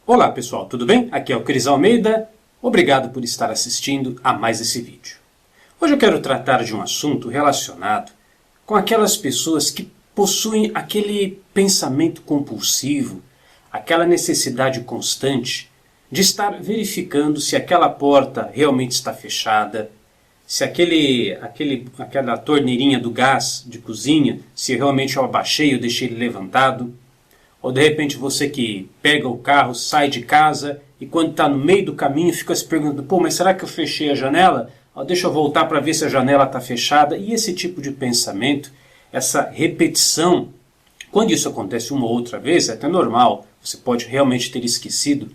Olá pessoal, tudo bem? Aqui é o Cris Almeida, obrigado por estar assistindo a mais esse vídeo. Hoje eu quero tratar de um assunto relacionado com aquelas pessoas que possuem aquele pensamento compulsivo, aquela necessidade constante de estar verificando se aquela porta realmente está fechada, se aquela torneirinha do gás de cozinha, se realmente eu abaixei ou deixei ele levantado. Ou de repente você que pega o carro, sai de casa e quando está no meio do caminho fica se perguntando, pô, mas será que eu fechei a janela? Deixa eu voltar para ver se a janela está fechada. E esse tipo de pensamento, essa repetição, quando isso acontece uma ou outra vez, é até normal, você pode realmente ter esquecido.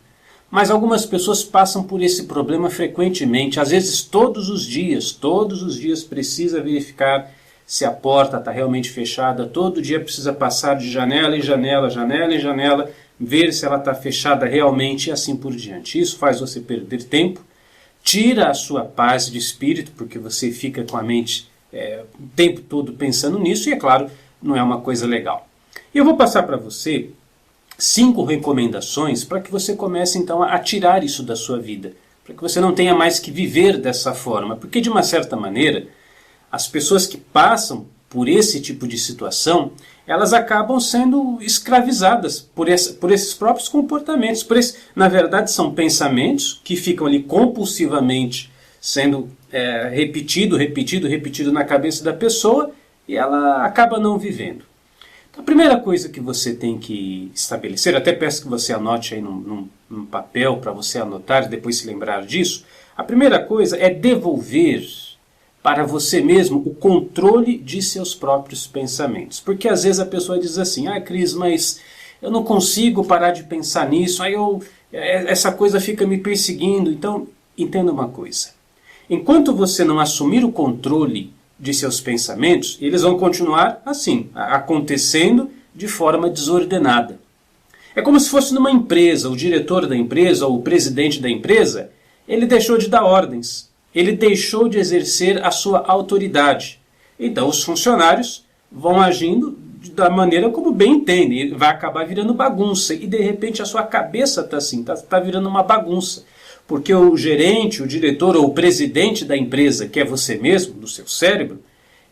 Mas algumas pessoas passam por esse problema frequentemente, às vezes todos os dias precisa verificar se a porta está realmente fechada, todo dia precisa passar de janela em janela, janela em janela, ver se ela está fechada realmente e assim por diante. Isso faz você perder tempo, tira a sua paz de espírito, porque você fica com a mente o tempo todo pensando nisso e, é claro, não é uma coisa legal. E eu vou passar para você 5 recomendações para que você comece então a tirar isso da sua vida, para que você não tenha mais que viver dessa forma, porque de uma certa maneira as pessoas que passam por esse tipo de situação, elas acabam sendo escravizadas por esses próprios comportamentos. Na verdade, são pensamentos que ficam ali compulsivamente sendo repetido na cabeça da pessoa e ela acaba não vivendo. Então, a primeira coisa que você tem que estabelecer, até peço que você anote aí num papel para você anotar e depois se lembrar disso, a primeira coisa é devolver para você mesmo o controle de seus próprios pensamentos. Porque às vezes a pessoa diz assim, Cris, mas eu não consigo parar de pensar nisso, essa coisa fica me perseguindo. Então, entenda uma coisa. Enquanto você não assumir o controle de seus pensamentos, eles vão continuar assim, acontecendo de forma desordenada. É como se fosse numa empresa, o diretor da empresa ou o presidente da empresa, ele deixou de dar ordens. Ele deixou de exercer a sua autoridade. Então os funcionários vão agindo da maneira como bem entendem. Vai acabar virando bagunça. E de repente a sua cabeça está assim, está virando uma bagunça. Porque o gerente, o diretor ou o presidente da empresa, que é você mesmo, do seu cérebro,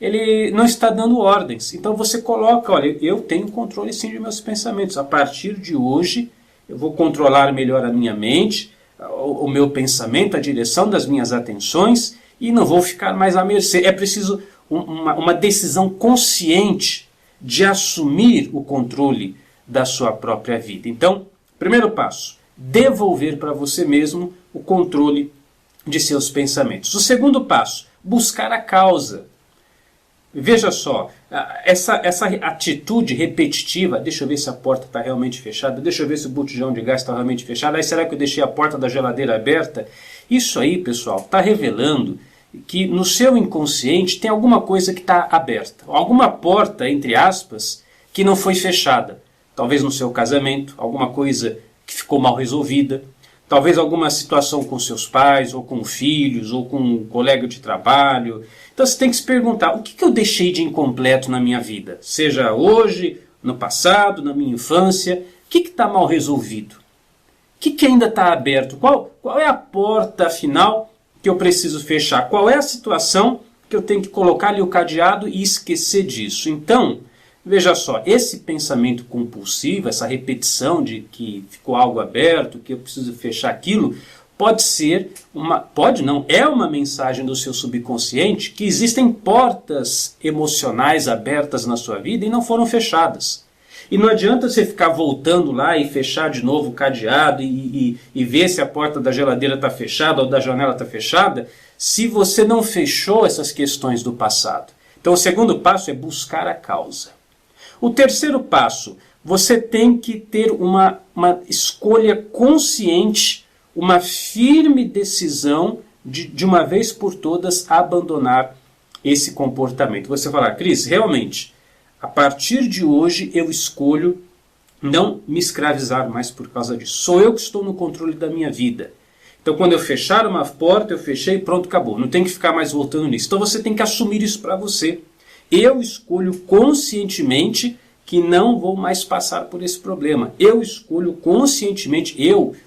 ele não está dando ordens. Então você coloca, olha, eu tenho controle sim de meus pensamentos. A partir de hoje eu vou controlar melhor a minha mente, o meu pensamento, a direção das minhas atenções e não vou ficar mais à mercê. É preciso uma decisão consciente de assumir o controle da sua própria vida. Então, primeiro passo, devolver para você mesmo o controle de seus pensamentos. O segundo passo, buscar a causa. Veja só, essa atitude repetitiva, deixa eu ver se a porta está realmente fechada, deixa eu ver se o botijão de gás está realmente fechado, aí será que eu deixei a porta da geladeira aberta? Isso aí, pessoal, está revelando que no seu inconsciente tem alguma coisa que está aberta, alguma porta, entre aspas, que não foi fechada. Talvez no seu casamento, alguma coisa que ficou mal resolvida, talvez alguma situação com seus pais, ou com filhos, ou com um colega de trabalho. Então você tem que se perguntar, o que eu deixei de incompleto na minha vida? Seja hoje, no passado, na minha infância, o que está mal resolvido? O que ainda está aberto? Qual é a porta final que eu preciso fechar? Qual é a situação que eu tenho que colocar ali o cadeado e esquecer disso? Então, veja só, esse pensamento compulsivo, essa repetição de que ficou algo aberto, que eu preciso fechar aquilo, é uma mensagem do seu subconsciente que existem portas emocionais abertas na sua vida e não foram fechadas. E não adianta você ficar voltando lá e fechar de novo o cadeado e ver se a porta da geladeira está fechada ou da janela está fechada, se você não fechou essas questões do passado. Então o segundo passo é buscar a causa. O terceiro passo, você tem que ter uma escolha consciente, uma firme decisão de uma vez por todas abandonar esse comportamento. Você fala, Cris, realmente, a partir de hoje eu escolho não me escravizar mais por causa disso. Sou eu que estou no controle da minha vida. Então quando eu fechar uma porta, eu fechei, pronto, acabou. Não tem que ficar mais voltando nisso. Então você tem que assumir isso para você. Eu escolho conscientemente que não vou mais passar por esse problema. Eu escolho conscientemente,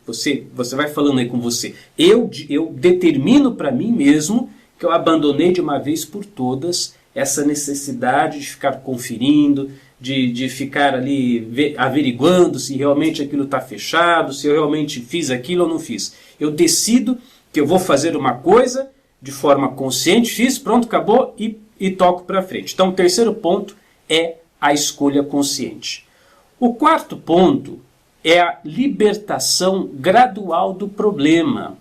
você vai falando aí com você, eu determino para mim mesmo que eu abandonei de uma vez por todas essa necessidade de ficar conferindo, de ficar ali averiguando se realmente aquilo está fechado, se eu realmente fiz aquilo ou não fiz. Eu decido que eu vou fazer uma coisa de forma consciente, fiz, pronto, acabou e toco para frente. Então o terceiro ponto é a escolha consciente. O quarto ponto é a libertação gradual do problema.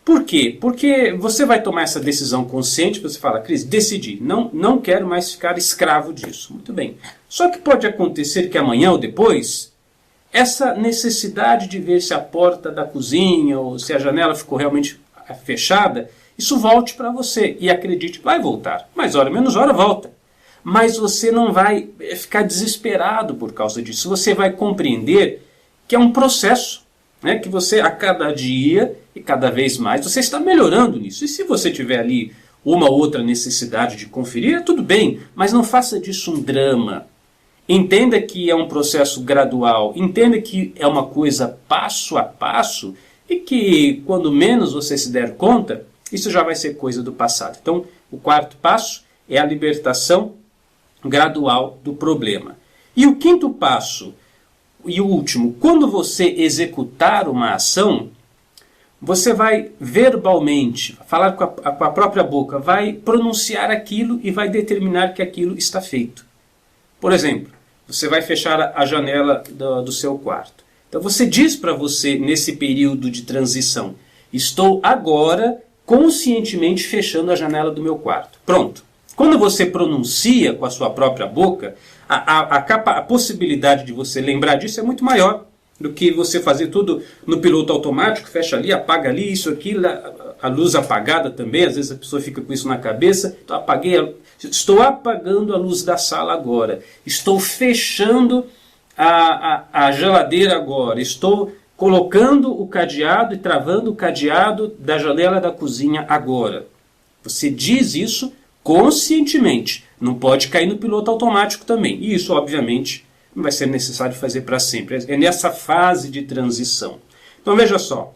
Por quê? Porque você vai tomar essa decisão consciente, você fala, Cris, decidi, não quero mais ficar escravo disso. Muito bem. Só que pode acontecer que amanhã ou depois, essa necessidade de ver se a porta da cozinha ou se a janela ficou realmente fechada, isso volte para você. E acredite, vai voltar. Mais hora, menos hora, volta. Mas você não vai ficar desesperado por causa disso. Você vai compreender que é um processo, né? Que você, a cada dia e cada vez mais, você está melhorando nisso. E se você tiver ali uma ou outra necessidade de conferir, tudo bem, mas não faça disso um drama. Entenda que é um processo gradual, entenda que é uma coisa passo a passo e que quando menos você se der conta, isso já vai ser coisa do passado. Então, o quarto passo é a libertação gradual do problema. E o quinto passo, e o último, quando você executar uma ação, você vai verbalmente, falar com a própria boca, vai pronunciar aquilo e vai determinar que aquilo está feito. Por exemplo, você vai fechar a janela do seu quarto. Então você diz para você, nesse período de transição, estou agora conscientemente fechando a janela do meu quarto. Pronto. Quando você pronuncia com a sua própria boca, a possibilidade de você lembrar disso é muito maior do que você fazer tudo no piloto automático, fecha ali, apaga ali, isso aqui, a luz apagada também, às vezes a pessoa fica com isso na cabeça, então estou apagando a luz da sala agora, estou fechando a geladeira agora, estou colocando o cadeado e travando o cadeado da janela da cozinha agora. Você diz isso conscientemente, não pode cair no piloto automático também. E isso, obviamente, não vai ser necessário fazer para sempre. É nessa fase de transição. Então, veja só.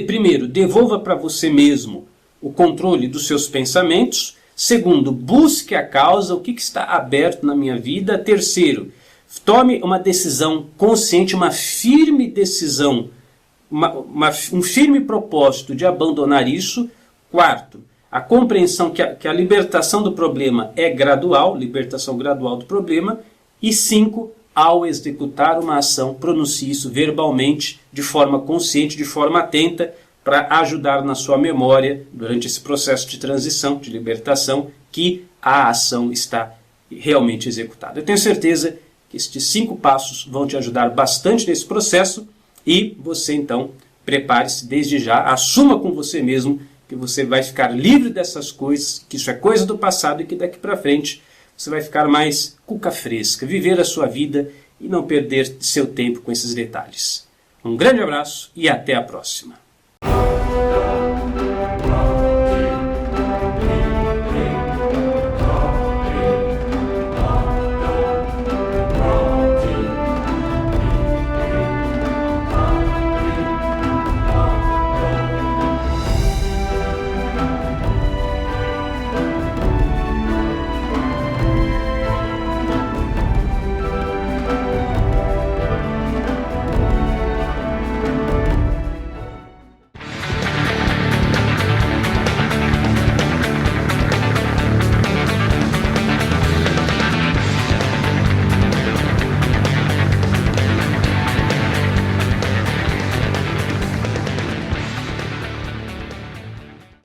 Primeiro, devolva para você mesmo o controle dos seus pensamentos. Segundo, busque a causa, o que está aberto na minha vida. Terceiro, tome uma decisão consciente, uma firme decisão, um firme propósito de abandonar isso. Quarto, a compreensão que a libertação do problema é gradual, libertação gradual do problema. E 5, ao executar uma ação, pronuncie isso verbalmente, de forma consciente, de forma atenta, para ajudar na sua memória, durante esse processo de transição, de libertação, que a ação está realmente executada. Eu tenho certeza que estes 5 passos vão te ajudar bastante nesse processo e você, então, prepare-se desde já, assuma com você mesmo que você vai ficar livre dessas coisas, que isso é coisa do passado e que daqui para frente você vai ficar mais cuca fresca, viver a sua vida e não perder seu tempo com esses detalhes. Um grande abraço e até a próxima.